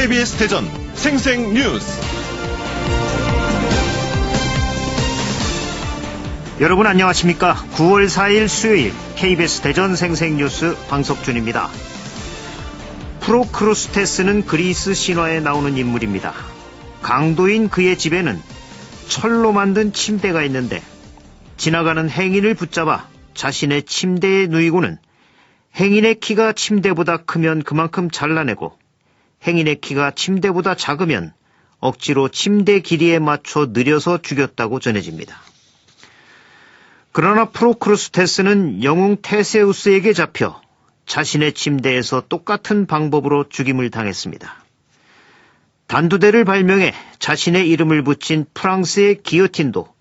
KBS 대전 생생뉴스. 여러분 안녕하십니까? 9월 4일 수요일 KBS 대전 생생뉴스 황석준입니다. 프로크루스테스는 그리스 신화에 나오는 인물입니다. 강도인 그의 집에는 철로 만든 침대가 있는데 지나가는 행인을 붙잡아 자신의 침대에 누이고는 행인의 키가 침대보다 크면 그만큼 잘라내고 행인의 키가 침대보다 작으면 억지로 침대 길이에 맞춰 느려서 죽였다고 전해집니다. 그러나 프로크루스테스는 영웅 테세우스에게 잡혀 자신의 침대에서 똑같은 방법으로 죽임을 당했습니다. 단두대를 발명해 자신의 이름을 붙인 프랑스의 기요틴도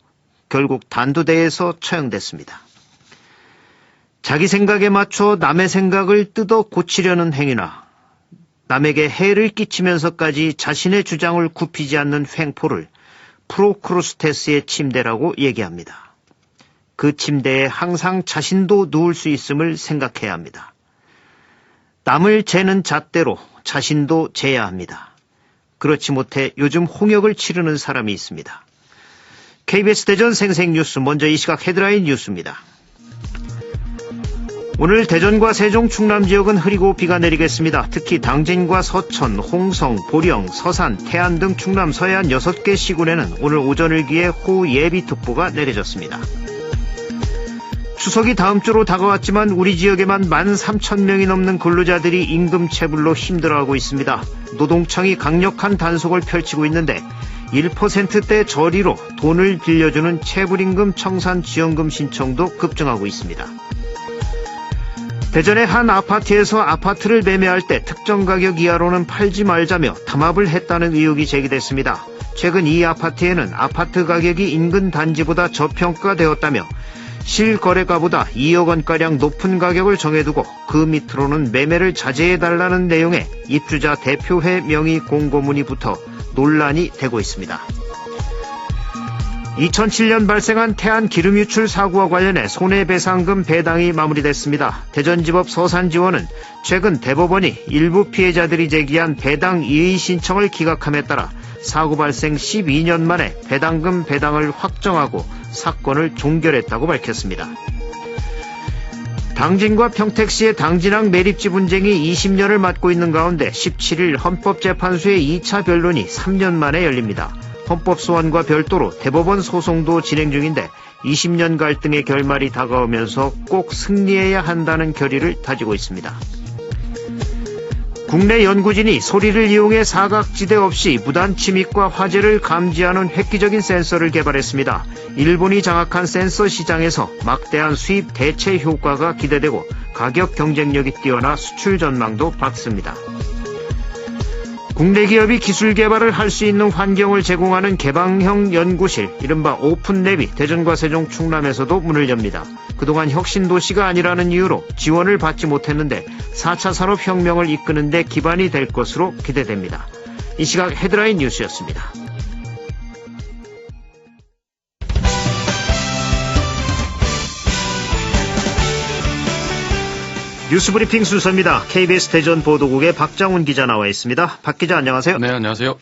결국 단두대에서 처형됐습니다. 자기 생각에 맞춰 남의 생각을 뜯어 고치려는 행위나 남에게 해를 끼치면서까지 자신의 주장을 굽히지 않는 횡포를 프로크루스테스의 침대라고 얘기합니다. 그 침대에 항상 자신도 누울 수 있음을 생각해야 합니다. 남을 재는 잣대로 자신도 재야 합니다. 그렇지 못해 요즘 홍역을 치르는 사람이 있습니다. KBS 대전 생생뉴스, 먼저 이 시각 헤드라인 뉴스입니다. 오늘 대전과 세종, 충남 지역은 흐리고 비가 내리겠습니다. 특히 당진과 서천, 홍성, 보령, 서산, 태안 등 충남 서해안 6개 시군에는 오늘 오전을 기해 호우예비특보가 내려졌습니다. 추석이 다음 주로 다가왔지만 우리 지역에만 13,000명이 넘는 근로자들이 임금체불로 힘들어하고 있습니다. 노동청이 강력한 단속을 펼치고 있는데 1%대 저리로 돈을 빌려주는 체불임금 청산지원금 신청도 급증하고 있습니다. 대전의 한 아파트에서 아파트를 매매할 때 특정 가격 이하로는 팔지 말자며 담합을 했다는 의혹이 제기됐습니다. 최근 이 아파트에는 아파트 가격이 인근 단지보다 저평가되었다며 실거래가보다 2억 원가량 높은 가격을 정해두고 그 밑으로는 매매를 자제해달라는 내용의 입주자 대표회 명의 공고문이 붙어 논란이 되고 있습니다. 2007년 발생한 태안 기름 유출 사고와 관련해 손해배상금 배당이 마무리됐습니다. 대전지법 서산지원은 최근 대법원이 일부 피해자들이 제기한 배당 이의 신청을 기각함에 따라 사고 발생 12년 만에 배당금 배당을 확정하고 사건을 종결했다고 밝혔습니다. 당진과 평택시의 당진항 매립지 분쟁이 20년을 맞고 있는 가운데 17일 헌법재판소의 2차 변론이 3년 만에 열립니다. 헌법소원과 별도로 대법원 소송도 진행 중인데 20년 갈등의 결말이 다가오면서 꼭 승리해야 한다는 결의를 다지고 있습니다. 국내 연구진이 소리를 이용해 사각지대 없이 무단 침입과 화재를 감지하는 획기적인 센서를 개발했습니다. 일본이 장악한 센서 시장에서 막대한 수입 대체 효과가 기대되고 가격 경쟁력이 뛰어나 수출 전망도 밝습니다. 국내 기업이 기술 개발을 할 수 있는 환경을 제공하는 개방형 연구실, 이른바 오픈랩이 대전과 세종, 충남에서도 문을 엽니다. 그동안 혁신도시가 아니라는 이유로 지원을 받지 못했는데 4차 산업혁명을 이끄는 데 기반이 될 것으로 기대됩니다. 이 시각 헤드라인 뉴스였습니다. 뉴스브리핑 순서입니다. KBS 대전 보도국의 박장훈 기자 나와 있습니다. 박 기자 안녕하세요. 네, 안녕하세요.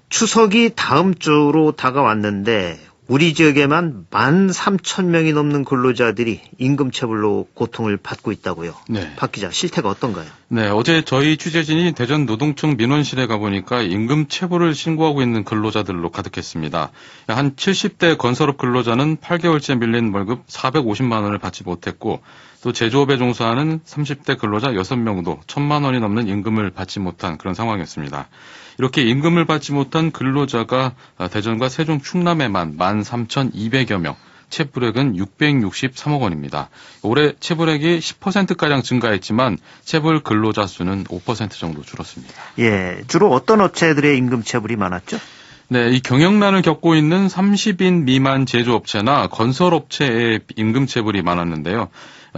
추석이 다음 주로 다가왔는데 우리 지역에만 13,000명이 넘는 근로자들이 임금체불로 고통을 받고 있다고요. 네. 박 기자, 실태가 어떤가요? 네, 어제 저희 취재진이 대전 노동청 민원실에 가보니까 임금체불을 신고하고 있는 근로자들로 가득했습니다. 한 70대 건설업 근로자는 8개월째 밀린 월급 450만 원을 받지 못했고 또 제조업에 종사하는 30대 근로자 6명도 1,000만 원이 넘는 임금을 받지 못한 그런 상황이었습니다. 이렇게 임금을 받지 못한 근로자가 대전과 세종, 충남에만 13,200여 명, 체불액은 663억 원입니다. 올해 체불액이 10%가량 증가했지만 체불 근로자 수는 5% 정도 줄었습니다. 예, 주로 어떤 업체들의 임금체불이 많았죠? 네, 이 경영난을 겪고 있는 30인 미만 제조업체나 건설업체의 임금체불이 많았는데요.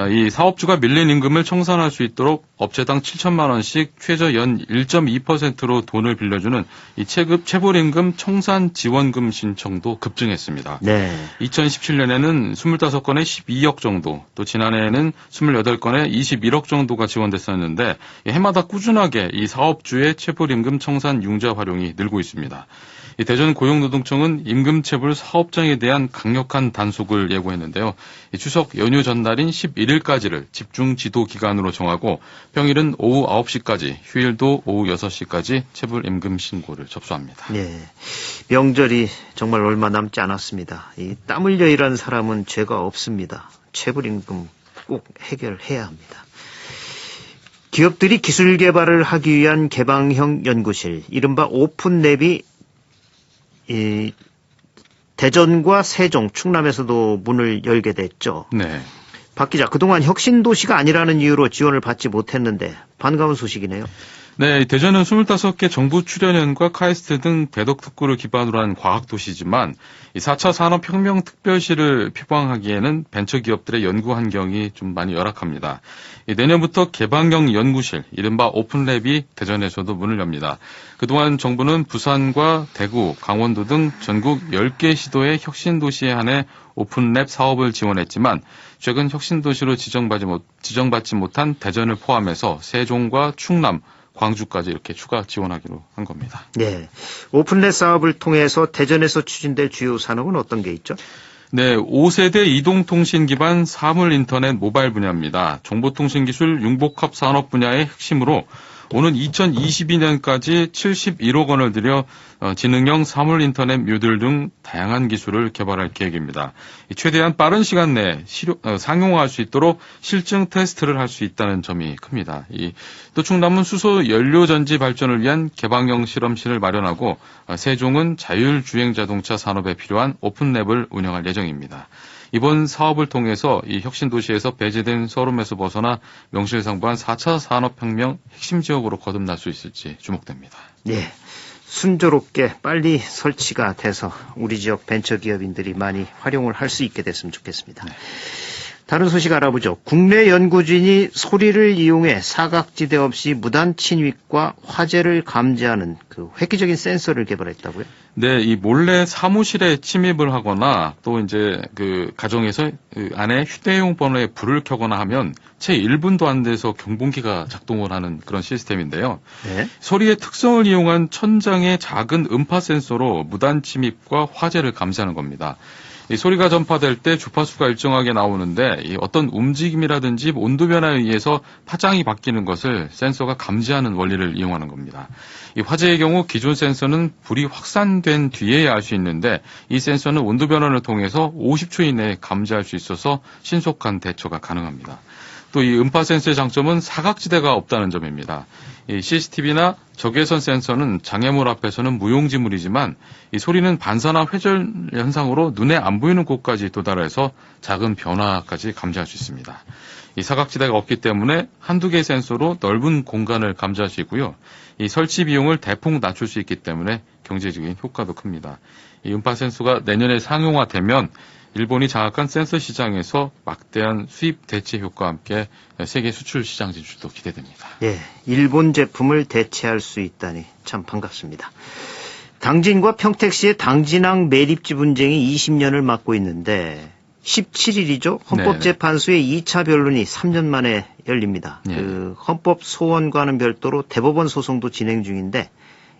이 사업주가 밀린 임금을 청산할 수 있도록 업체당 7천만 원씩 최저 연 1.2%로 돈을 빌려주는 이 체불임금 청산 지원금 신청도 급증했습니다. 네. 2017년에는 25건에 12억 정도, 또 지난해에는 28건에 21억 정도가 지원됐었는데 해마다 꾸준하게 이 사업주의 체불임금 청산 융자 활용이 늘고 있습니다. 이 대전 고용노동청은 임금체불 사업장에 대한 강력한 단속을 예고했는데요. 추석 연휴 전날인 11일까지를 집중 지도 기간으로 정하고 평일은 오후 9시까지, 휴일도 오후 6시까지 체불 임금 신고를 접수합니다. 네. 명절이 정말 얼마 남지 않았습니다. 이 땀 흘려 일한 사람은 죄가 없습니다. 체불 임금 꼭 해결해야 합니다. 기업들이 기술 개발을 하기 위한 개방형 연구실, 이른바 오픈랩이 대전과 세종, 충남에서도 문을 열게 됐죠. 네. 박 기자, 그동안 혁신도시가 아니라는 이유로 지원을 받지 못했는데 반가운 소식이네요. 네, 대전은 25개 정부 출연연과 카이스트 등 대덕특구를 기반으로 한 과학도시지만 이 4차 산업혁명 특별시를 표방하기에는 벤처기업들의 연구 환경이 좀 많이 열악합니다. 내년부터 개방형 연구실, 이른바 오픈랩이 대전에서도 문을 엽니다. 그동안 정부는 부산과 대구, 강원도 등 전국 10개 시도의 혁신도시에 한해 오픈랩 사업을 지원했지만 최근 혁신도시로 지정받지 못한 대전을 포함해서 세종과 충남, 광주까지 이렇게 추가 지원하기로 한 겁니다. 네, 오픈랩 사업을 통해서 대전에서 추진될 주요 산업은 어떤 게 있죠? 네, 5세대 이동통신 기반 사물인터넷 모바일 분야입니다. 정보통신기술 융복합 산업 분야의 핵심으로 오는 2022년까지 71억 원을 들여 지능형 사물인터넷 뮤들 등 다양한 기술을 개발할 계획입니다. 최대한 빠른 시간 내에 상용화할 수 있도록 실증 테스트를 할 수 있다는 점이 큽니다. 또 충남은 수소 연료전지 발전을 위한 개방형 실험실을 마련하고 세종은 자율주행 자동차 산업에 필요한 오픈랩을 운영할 예정입니다. 이번 사업을 통해서 이 혁신도시에서 배제된 서름에서 벗어나 명실상부한 4차 산업혁명 핵심 지역으로 거듭날 수 있을지 주목됩니다. 네, 순조롭게 빨리 설치가 돼서 우리 지역 벤처기업인들이 많이 활용을 할 수 있게 됐으면 좋겠습니다. 네. 다른 소식 알아보죠. 국내 연구진이 소리를 이용해 사각지대 없이 무단 침입과 화재를 감지하는 그 획기적인 센서를 개발했다고요? 네, 이 몰래 사무실에 침입을 하거나 또 이제 그 가정에서 그 안에 휴대용 번호에 불을 켜거나 하면 채 1분도 안 돼서 경보기가 작동을 하는 그런 시스템인데요. 네. 소리의 특성을 이용한 천장의 작은 음파 센서로 무단 침입과 화재를 감지하는 겁니다. 이 소리가 전파될 때 주파수가 일정하게 나오는데 이 어떤 움직임이라든지 온도 변화에 의해서 파장이 바뀌는 것을 센서가 감지하는 원리를 이용하는 겁니다. 이 화재의 경우 기존 센서는 불이 확산된 뒤에야 알 수 있는데 이 센서는 온도 변화를 통해서 50초 이내에 감지할 수 있어서 신속한 대처가 가능합니다. 또 이 음파 센서의 장점은 사각지대가 없다는 점입니다. 이 CCTV나 적외선 센서는 장애물 앞에서는 무용지물이지만 이 소리는 반사나 회절 현상으로 눈에 안 보이는 곳까지 도달해서 작은 변화까지 감지할 수 있습니다. 이 사각지대가 없기 때문에 한두 개의 센서로 넓은 공간을 감지할 수 있고요. 이 설치 비용을 대폭 낮출 수 있기 때문에 경제적인 효과도 큽니다. 이 음파 센서가 내년에 상용화되면 일본이 장악한 센서 시장에서 막대한 수입 대체 효과와 함께 세계 수출 시장 진출도 기대됩니다. 예, 일본 제품을 대체할 수 있다니 참 반갑습니다. 당진과 평택시의 당진항 매립지 분쟁이 20년을 맞고 있는데 17일이죠. 헌법재판소의 2차 변론이 3년 만에 열립니다. 네. 그 헌법 소원과는 별도로 대법원 소송도 진행 중인데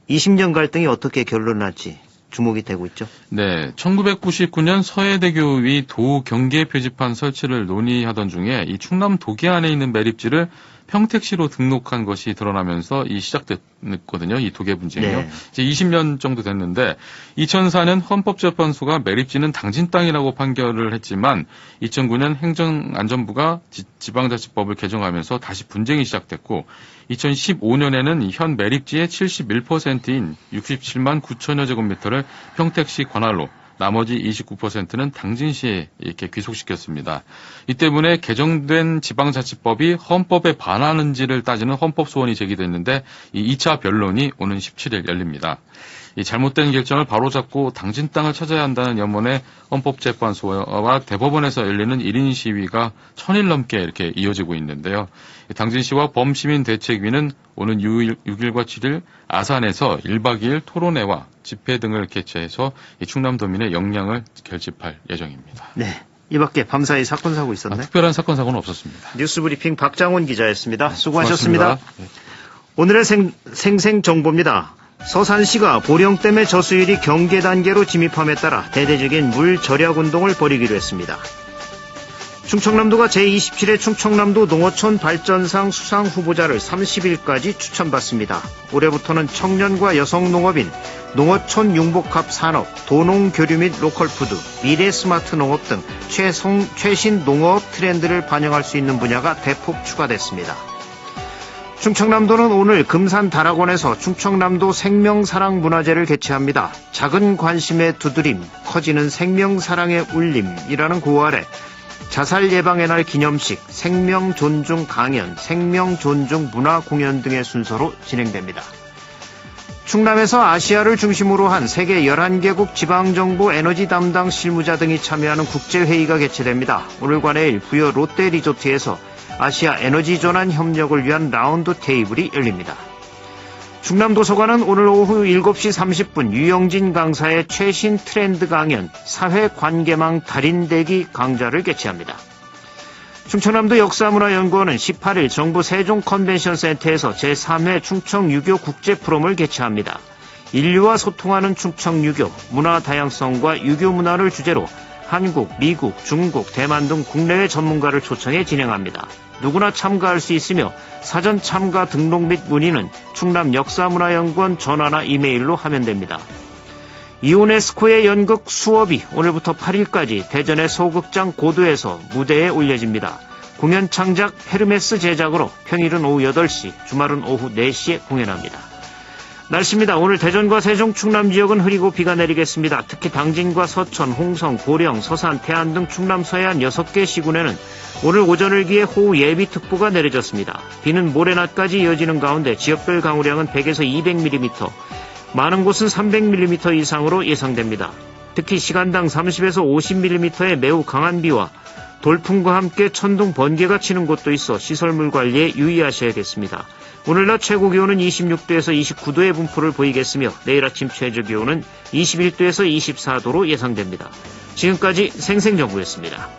20년 갈등이 어떻게 결론날지 주목이 되고 있죠. 네, 1999년 서해대교 위 도경계 표지판 설치를 논의하던 중에 이 충남 도계 안에 있는 매립지를 평택시로 등록한 것이 드러나면서 시작됐거든요. 이 도계 분쟁이요. 네. 이제 20년 정도 됐는데 2004년 헌법재판소가 매립지는 당진 땅이라고 판결을 했지만 2009년 행정안전부가 지방자치법을 개정하면서 다시 분쟁이 시작됐고 2015년에는 현 매립지의 71%인 67만 9천여 제곱미터를 평택시 관할로 나머지 29%는 당진시에 이렇게 귀속시켰습니다. 이 때문에 개정된 지방자치법이 헌법에 반하는지를 따지는 헌법소원이 제기됐는데 이 2차 변론이 오는 17일 열립니다. 이 잘못된 결정을 바로잡고 당진 땅을 찾아야 한다는 염원의 헌법재판소와 대법원에서 열리는 1인 시위가 1000일 넘게 이렇게 이어지고 있는데요. 당진시와 범시민대책위는 오는 6일과 7일 아산에서 1박 2일 토론회와 집회 등을 개최해서 이 충남도민의 역량을 결집할 예정입니다. 네. 이 밖에 밤사이 사건 사고 있었나요? 특별한 사건 사고는 없었습니다. 뉴스브리핑 박장훈 기자였습니다. 수고하셨습니다. 네. 오늘의 생생정보입니다. 서산시가 보령댐의 저수율이 경계 단계로 진입함에 따라 대대적인 물 절약 운동을 벌이기로 했습니다. 충청남도가 제27회 충청남도 농어촌 발전상 수상 후보자를 30일까지 추천받습니다. 올해부터는 청년과 여성 농업인, 농어촌 융복합 산업, 도농교류 및 로컬푸드, 미래 스마트 농업 등 최신 농업 트렌드를 반영할 수 있는 분야가 대폭 추가됐습니다. 충청남도는 오늘 금산 다락원에서 충청남도 생명사랑 문화제를 개최합니다. 작은 관심의 두드림, 커지는 생명사랑의 울림이라는 구호 아래 자살 예방의 날 기념식, 생명 존중 강연, 생명 존중 문화 공연 등의 순서로 진행됩니다. 충남에서 아시아를 중심으로 한 세계 11개국 지방정부 에너지 담당 실무자 등이 참여하는 국제회의가 개최됩니다. 오늘과 내일 부여 롯데리조트에서 아시아 에너지 전환 협력을 위한 라운드 테이블이 열립니다. 충남도서관은 오늘 오후 7시 30분 유영진 강사의 최신 트렌드 강연 사회관계망 달인대기 강좌를 개최합니다. 충청남도 역사문화연구원은 18일 정부 세종컨벤션센터에서 제3회 충청유교 국제프롬을 개최합니다. 인류와 소통하는 충청유교, 문화다양성과 유교문화를 주제로 한국, 미국, 중국, 대만 등 국내외 전문가를 초청해 진행합니다. 누구나 참가할 수 있으며 사전 참가 등록 및 문의는 충남역사문화연구원 전화나 이메일로 하면 됩니다. 유네스코의 연극 수업이 오늘부터 8일까지 대전의 소극장 고도에서 무대에 올려집니다. 공연 창작 헤르메스 제작으로 평일은 오후 8시, 주말은 오후 4시에 공연합니다. 날씨입니다. 오늘 대전과 세종, 충남 지역은 흐리고 비가 내리겠습니다. 특히 당진과 서천, 홍성, 고령, 서산, 태안 등 충남 서해안 6개 시군에는 오늘 오전을 기해 호우 예비특보가 내려졌습니다. 비는 모레 낮까지 이어지는 가운데 지역별 강우량은 100에서 200mm, 많은 곳은 300mm 이상으로 예상됩니다. 특히 시간당 30에서 50mm의 매우 강한 비와 돌풍과 함께 천둥 번개가 치는 곳도 있어 시설물 관리에 유의하셔야겠습니다. 오늘 낮 최고 기온은 26도에서 29도의 분포를 보이겠으며 내일 아침 최저 기온은 21도에서 24도로 예상됩니다. 지금까지 생생정보였습니다.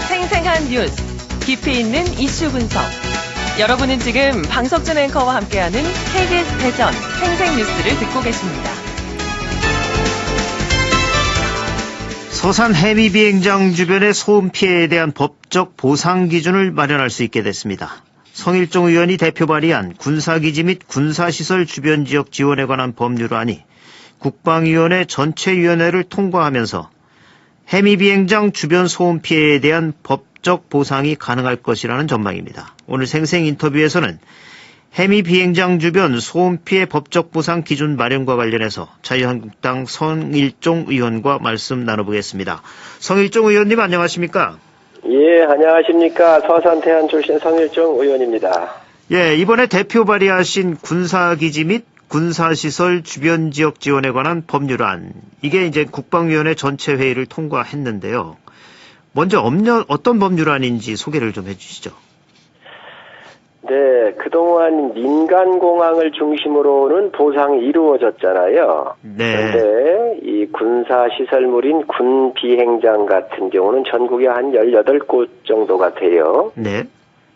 생생한 뉴스, 깊이 있는 이슈 분석. 여러분은 지금 방석준 앵커와 함께하는 KBS 대전 생생뉴스를 듣고 계십니다. 서산 해미 비행장 주변의 소음 피해에 대한 법적 보상 기준을 마련할 수 있게 됐습니다. 성일종 의원이 대표 발의한 군사기지 및 군사시설 주변 지역 지원에 관한 법률안이 국방위원회 전체위원회를 통과하면서 해미 비행장 주변 소음 피해에 대한 법적 보상이 가능할 것이라는 전망입니다. 오늘 생생 인터뷰에서는 해미 비행장 주변 소음 피해 법적 보상 기준 마련과 관련해서 자유한국당 성일종 의원과 말씀 나눠보겠습니다. 성일종 의원님 안녕하십니까? 예, 안녕하십니까. 서산 태안 출신 성일종 의원입니다. 예, 이번에 대표 발의하신 군사기지 및 군사시설 주변 지역 지원에 관한 법률안, 이게 이제 국방위원회 전체 회의를 통과했는데요. 먼저 어떤 법률안인지 소개를 좀 해주시죠. 네, 그동안 민간공항을 중심으로는 보상이 이루어졌잖아요. 네. 그런데 이 군사시설물인 군비행장 같은 경우는 전국에 한 18곳 정도가 돼요. 네.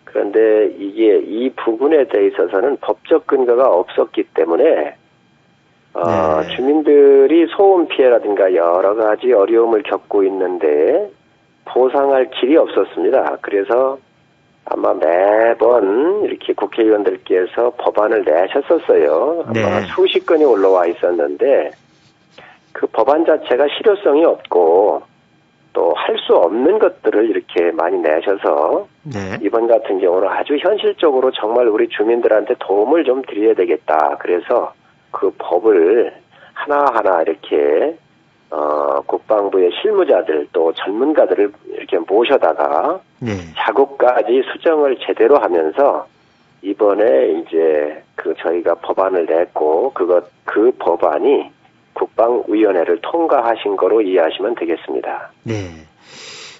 그런데 이게 이 부분에 대해 있어서는 법적 근거가 없었기 때문에 주민들이 소음 피해라든가 여러 가지 어려움을 겪고 있는데 보상할 길이 없었습니다. 그래서 아마 매번 이렇게 국회의원들께서 법안을 내셨었어요. 아마 수십 건이 올라와 있었는데 그 법안 자체가 실효성이 없고 또 할 수 없는 것들을 이렇게 많이 내셔서 이번 같은 경우는 아주 현실적으로 정말 우리 주민들한테 도움을 좀 드려야 되겠다. 그래서 그 법을 하나하나 이렇게 국방부의 실무자들 또 전문가들을 이렇게 모셔다가 네. 작업까지 수정을 제대로 하면서 이번에 이제 저희가 법안을 냈고 그 법안이 국방위원회를 통과하신 거로 이해하시면 되겠습니다. 네.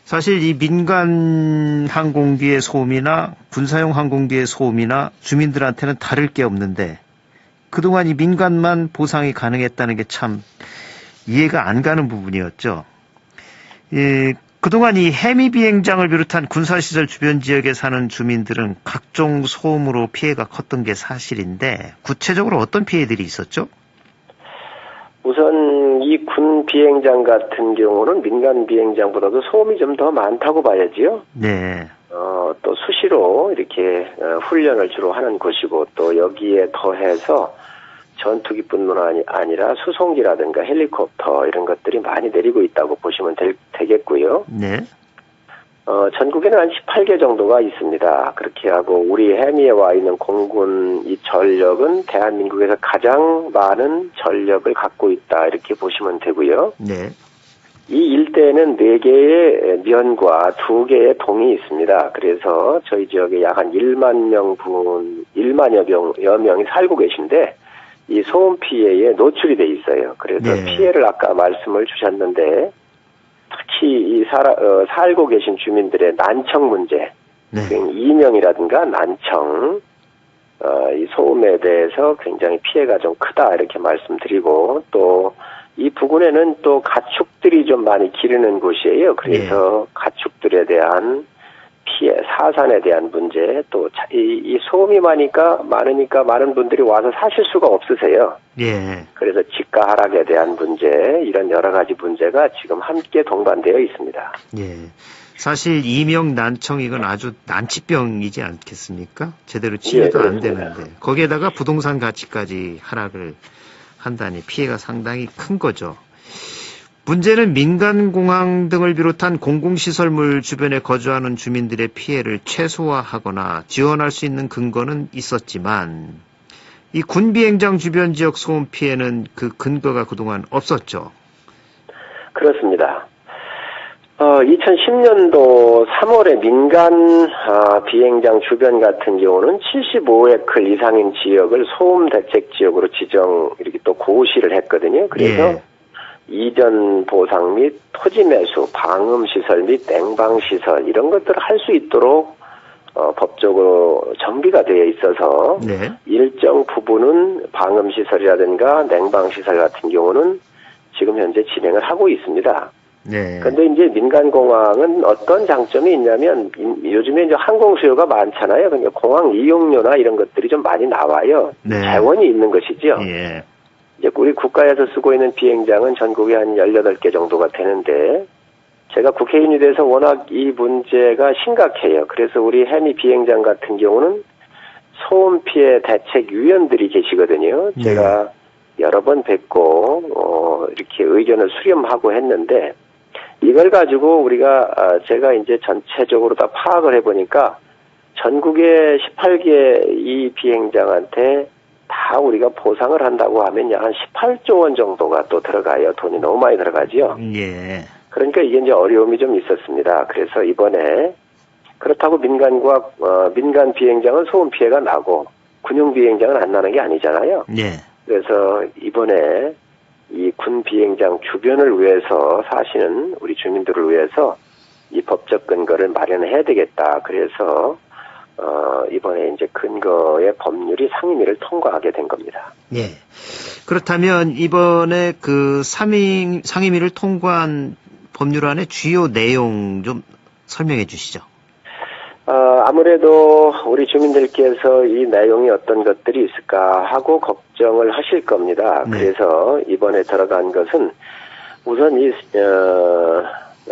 사실 이 민간 항공기의 소음이나 군사용 항공기의 소음이나 주민들한테는 다를 게 없는데 그동안 이 민간만 보상이 가능했다는 게 참 이해가 안 가는 부분이었죠. 그동안 이 해미 비행장을 비롯한 군사시설 주변 지역에 사는 주민들은 각종 소음으로 피해가 컸던 게 사실인데 구체적으로 어떤 피해들이 있었죠? 우선 이 군 비행장 같은 경우는 민간 비행장보다도 소음이 좀 더 많다고 봐야지요. 네. 또 수시로 이렇게 훈련을 주로 하는 곳이고 또 여기에 더해서 전투기뿐만 아니라 수송기라든가 헬리콥터 이런 것들이 많이 내리고 있다고 보시면 되겠고요. 네. 전국에는 한 18개 정도가 있습니다. 그렇게 하고 우리 해미에 와 있는 공군 이 전력은 대한민국에서 가장 많은 전력을 갖고 있다 이렇게 보시면 되고요. 네. 이 일대에는 4개의 면과 2개의 동이 있습니다. 그래서 저희 지역에 약 한 1만여 명이 살고 계신데 이 소음 피해에 노출이 돼 있어요. 그래서 네. 피해를 아까 말씀을 주셨는데 특히 이 살고 계신 주민들의 난청 문제, 네. 이명이라든가 난청, 이 소음에 대해서 굉장히 피해가 좀 크다 이렇게 말씀드리고 또 이 부근에는 또 가축들이 좀 많이 기르는 곳이에요. 그래서 가축들에 대한 피해, 사산에 대한 문제, 또 이 소음이 많으니까 많은 분들이 와서 사실 수가 없으세요. 예. 그래서 집가 하락에 대한 문제, 이런 여러 가지 문제가 지금 함께 동반되어 있습니다. 예. 사실 이명 난청 이건 아주 난치병이지 않겠습니까? 제대로 치료도 안 되는데 거기에다가 부동산 가치까지 하락을 한다니 피해가 상당히 큰 거죠. 문제는 민간공항 등을 비롯한 공공시설물 주변에 거주하는 주민들의 피해를 최소화하거나 지원할 수 있는 근거는 있었지만 이 군비행장 주변 지역 소음 피해는 그 근거가 그동안 없었죠. 그렇습니다. 2010년도 3월에 민간 비행장 주변 같은 경우는 75에클 이상인 지역을 소음 대책 지역으로 이렇게 또 고시를 했거든요. 그래서 이전 보상 및 토지 매수, 방음 시설 및 냉방 시설 이런 것들을 할 수 있도록 법적으로 정비가 되어 있어서 일정 부분은 방음 시설이라든가 냉방 시설 같은 경우는 지금 현재 진행을 하고 있습니다. 네. 근데 이제 민간공항은 어떤 장점이 있냐면 요즘에 이제 항공 수요가 많잖아요. 그러니까 공항 이용료나 이런 것들이 좀 많이 나와요. 네. 재원이 있는 것이죠. 예. 이제 우리 국가에서 쓰고 있는 비행장은 전국에 한 18개 정도가 되는데 제가 국회의원이 돼서 워낙 이 문제가 심각해요. 그래서 우리 해미 비행장 같은 경우는 소음 피해 대책 위원들이 계시거든요. 제가 여러 번 뵙고 이렇게 의견을 수렴하고 했는데 이걸 가지고 제가 이제 전체적으로 다 파악을 해보니까 전국의 18개 이 비행장한테 다 우리가 보상을 한다고 하면 약 한 18조 원 정도가 또 들어가요. 돈이 너무 많이 들어가지요. 예. 그러니까 이게 이제 어려움이 좀 있었습니다. 그래서 이번에 그렇다고 민간 비행장은 소음 피해가 나고 군용 비행장은 안 나는 게 아니잖아요. 예. 그래서 이번에 이 군 비행장 주변을 위해서 사시는 우리 주민들을 위해서 이 법적 근거를 마련해야 되겠다. 그래서 이번에 이제 근거의 법률이 상임위를 통과하게 된 겁니다. 예. 그렇다면 이번에 그 상임위를 통과한 법률안의 주요 내용 좀 설명해 주시죠. 아무래도 우리 주민들께서 이 내용이 어떤 것들이 있을까 하고 걱정을 하실 겁니다. 그래서 이번에 들어간 것은 우선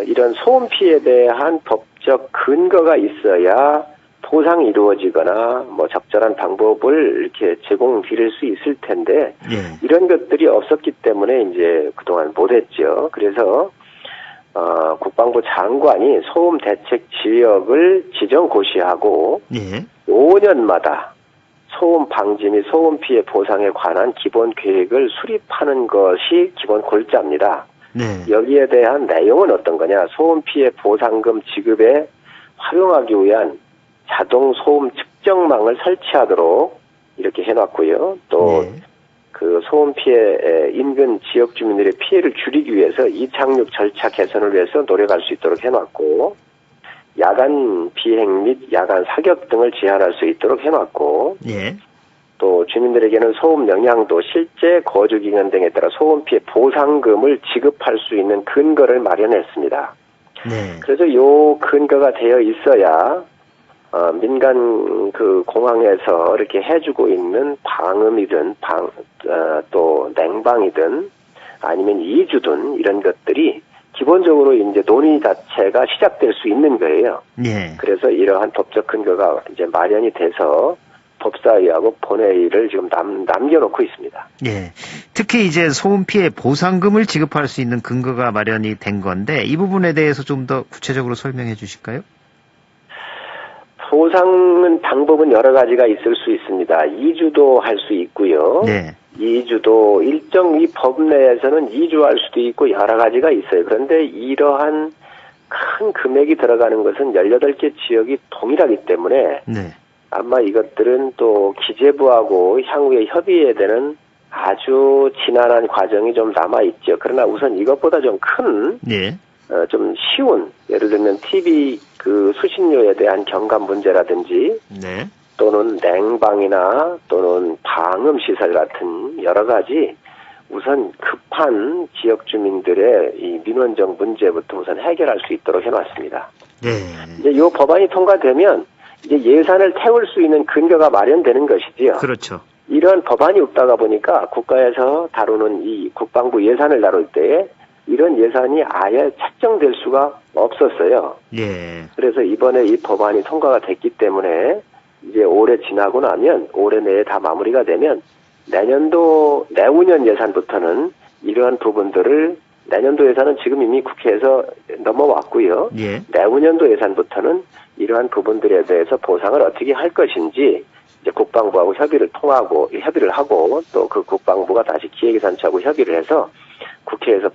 이런 소음 피해에 대한 법적 근거가 있어야 보상이 이루어지거나 뭐 적절한 방법을 이렇게 제공드릴 수 있을 텐데 이런 것들이 없었기 때문에 이제 그동안 못했죠. 그래서 국방부 장관이 소음 대책 지역을 지정 고시하고 5년마다 소음 방지 및 소음 피해 보상에 관한 기본 계획을 수립하는 것이 기본 골자입니다. 네. 여기에 대한 내용은 어떤 거냐? 소음 피해 보상금 지급에 활용하기 위한 자동 소음 측정망을 설치하도록 이렇게 해놨고요. 또 네. 그 소음 피해 인근 지역 주민들의 피해를 줄이기 위해서 이착륙 절차 개선을 위해서 노력할 수 있도록 해놨고, 야간 비행 및 야간 사격 등을 제한할 수 있도록 해놨고, 예. 또 주민들에게는 소음 영향도, 실제 거주 기간 등에 따라 소음 피해 보상금을 지급할 수 있는 근거를 마련했습니다. 네. 그래서 요 근거가 되어 있어야 민간 그 공항에서 이렇게 해주고 있는 방음이든 또 냉방이든 아니면 이주든 이런 것들이 기본적으로 이제 논의 자체가 시작될 수 있는 거예요. 예. 그래서 이러한 법적 근거가 이제 마련이 돼서 법사위하고 본회의를 지금 남겨놓고 있습니다. 예. 특히 이제 소음 피해 보상금을 지급할 수 있는 근거가 마련이 된 건데 이 부분에 대해서 좀 더 구체적으로 설명해 주실까요? 보상은 방법은 여러 가지가 있을 수 있습니다. 이주도 할 수 있고요. 네. 이주도 일정 이 법 내에서는 이주할 수도 있고 여러 가지가 있어요. 그런데 이러한 큰 금액이 들어가는 것은 18개 지역이 동일하기 때문에 네. 아마 이것들은 또 기재부하고 향후에 협의해야 되는 아주 지난한 과정이 좀 남아있죠. 그러나 우선 이것보다 좀 큰, 예. 좀 쉬운, 예를 들면 TV 그 수신료에 대한 경감 문제라든지 네. 또는 냉방이나 또는 방음시설 같은 여러 가지 우선 급한 지역 주민들의 이 민원적 문제부터 우선 해결할 수 있도록 해놨습니다. 네. 이제 이 법안이 통과되면 이제 예산을 태울 수 있는 근거가 마련되는 것이지요. 그렇죠. 이런 법안이 없다가 보니까 국가에서 다루는 이 국방부 예산을 다룰 때에 이런 예산이 아예 책정될 수가 없었어요. 예. 그래서 이번에 이 법안이 통과가 됐기 때문에 이제 올해 지나고 나면 올해 내에 다 마무리가 되면 내후년 예산부터는 이러한 부분들을 내년도 예산은 지금 이미 국회에서 넘어왔고요. 예. 내후년도 예산부터는 이러한 부분들에 대해서 보상을 어떻게 할 것인지 이제 국방부하고 협의를 하고 또 그 국방부가 다시 기획예산처하고 협의를 해서 국회에서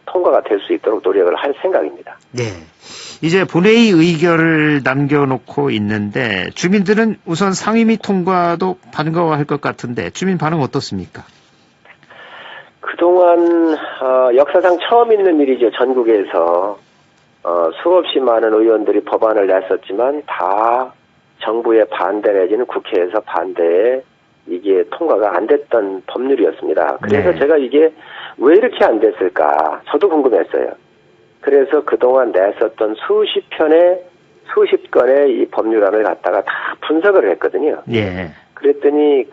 통과가 될 수 있도록 노력을 할 생각입니다. 네. 이제 본회의 의결을 남겨놓고 있는데 주민들은 우선 상임위 통과도 반가워할 것 같은데 주민 반응 어떻습니까? 그동안 역사상 처음 있는 일이죠. 전국에서 수없이 많은 의원들이 법안을 냈었지만 다 정부의 반대 내지는 국회에서 반대에 이게 통과가 안 됐던 법률이었습니다. 그래서 네. 제가 이게 왜 이렇게 안 됐을까 저도 궁금했어요. 그래서 그동안 냈었던 수십 건의 이 법률안을 갖다가 다 분석을 했거든요. 예. 그랬더니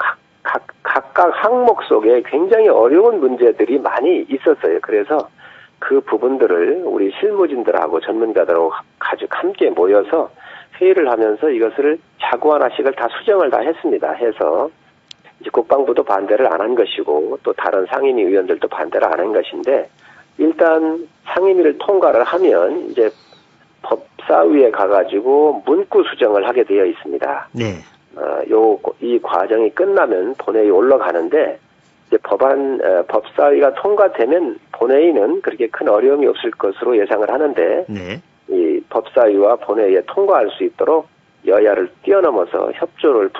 각각 항목 속에 굉장히 어려운 문제들이 많이 있었어요. 그래서 그 부분들을 우리 실무진들하고 전문가들하고 함께 모여서 회의를 하면서 이것을 자구 하나씩을 다 수정을 다 했습니다. 해서 이제 국방부도 반대를 안 한 것이고 또 다른 상임위 의원들도 반대를 안 한 것인데 일단 상임위를 통과를 하면 이제 법사위에 가가지고 문구 수정을 하게 되어 있습니다. 네. 이 과정이 끝나면 본회의 올라가는데 이제 법사위가 통과되면 본회의는 그렇게 큰 어려움이 없을 것으로 예상을 하는데 네. 이 법사위와 본회의에 통과할 수 있도록 여야를 뛰어넘어서 협조를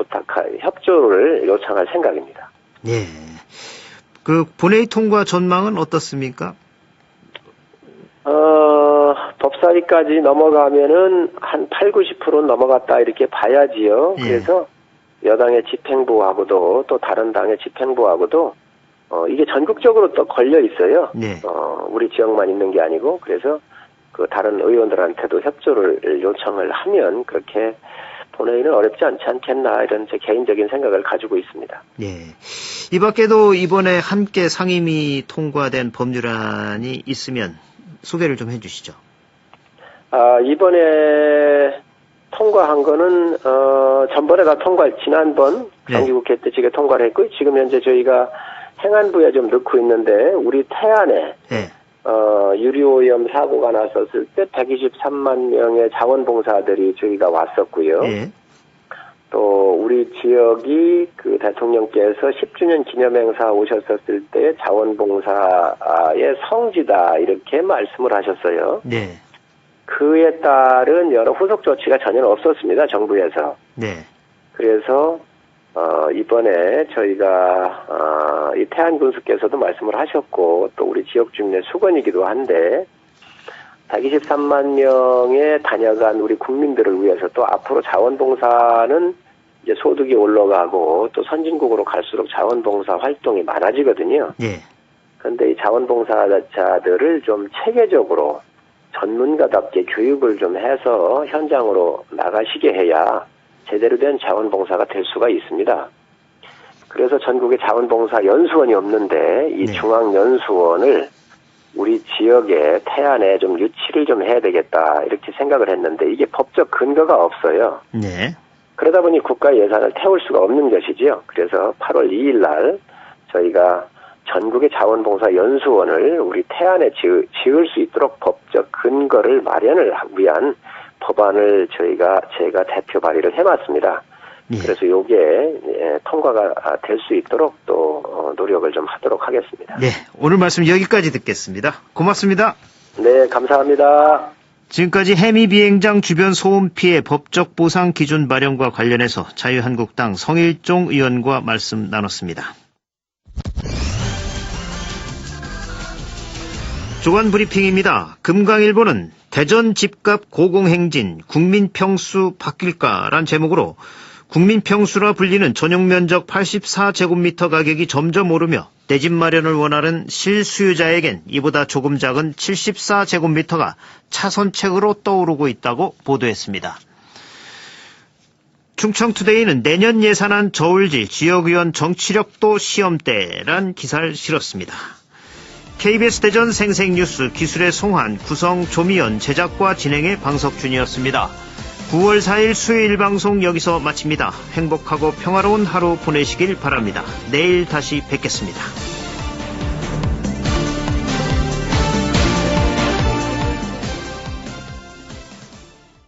요청할 생각입니다. 예. 그 본회의 통과 전망은 어떻습니까? 법사위까지 넘어가면은 한 80-90%는 넘어갔다 이렇게 봐야지요. 예. 그래서 여당의 집행부하고도 또 다른 당의 집행부하고도 이게 전국적으로 또 걸려 있어요. 네. 우리 지역만 있는 게 아니고 그래서 그 다른 의원들한테도 협조를 요청을 하면 그렇게 본회의는 어렵지 않지 않겠나 이런 제 개인적인 생각을 가지고 있습니다. 예. 이 밖에도 이번에 함께 상임위 통과된 법률안이 있으면 소개를 좀 해주시죠. 이번에 통과한 거는 전번에 다 지난번 네. 정기국회 때 지금 통과를 했고 지금 현재 저희가 행안부에 좀 넣고 있는데 우리 태안에 예. 유리오염 사고가 났었을 때 123만 명의 자원봉사들이 저희가 왔었고요. 예. 또 우리 지역이 그 대통령께서 10주년 기념행사 오셨었을 때 자원봉사의 성지다 이렇게 말씀을 하셨어요. 네. 그에 따른 여러 후속 조치가 전혀 없었습니다. 정부에서. 네. 그래서 이번에 저희가 이 태안군수께서도 말씀을 하셨고 또 우리 지역 주민의 수건이기도 한데 123만 명의 다녀간 우리 국민들을 위해서 또 앞으로 자원봉사는 이제 소득이 올라가고 또 선진국으로 갈수록 자원봉사 활동이 많아지거든요. 예. 그런데 이 자원봉사자들을 좀 체계적으로 전문가답게 교육을 좀 해서 현장으로 나가시게 해야 제대로 된 자원봉사가 될 수가 있습니다. 그래서 전국에 자원봉사 연수원이 없는데 이 네. 중앙연수원을 우리 지역에 태안에 좀 유치를 좀 해야 되겠다 이렇게 생각을 했는데 이게 법적 근거가 없어요. 네. 그러다 보니 국가 예산을 태울 수가 없는 것이지요. 그래서 8월 2일 날 저희가 전국의 자원봉사 연수원을 우리 태안에 지을 수 있도록 법적 근거를 마련을 위한 법안을 제가 대표 발의를 해놨습니다. 예. 그래서 요게 통과가 될 수 있도록 또 노력을 좀 하도록 하겠습니다. 네. 오늘 말씀 여기까지 듣겠습니다. 고맙습니다. 네, 감사합니다. 지금까지 해미 비행장 주변 소음 피해 법적 보상 기준 마련과 관련해서 자유한국당 성일종 의원과 말씀 나눴습니다. 주간 브리핑입니다. 금강일보는 대전 집값 고공행진 국민평수 바뀔까란 제목으로 국민평수라 불리는 전용면적 84제곱미터 가격이 점점 오르며 내 집 마련을 원하는 실수요자에겐 이보다 조금 작은 74제곱미터가 차선책으로 떠오르고 있다고 보도했습니다. 충청투데이는 내년 예산안 저울질 지역의원 정치력도 시험대란 기사를 실었습니다. KBS 대전 생생뉴스 기술의 송한, 구성 조미연, 제작과 진행의 방석준이었습니다. 9월 4일 수요일 방송 여기서 마칩니다. 행복하고 평화로운 하루 보내시길 바랍니다. 내일 다시 뵙겠습니다.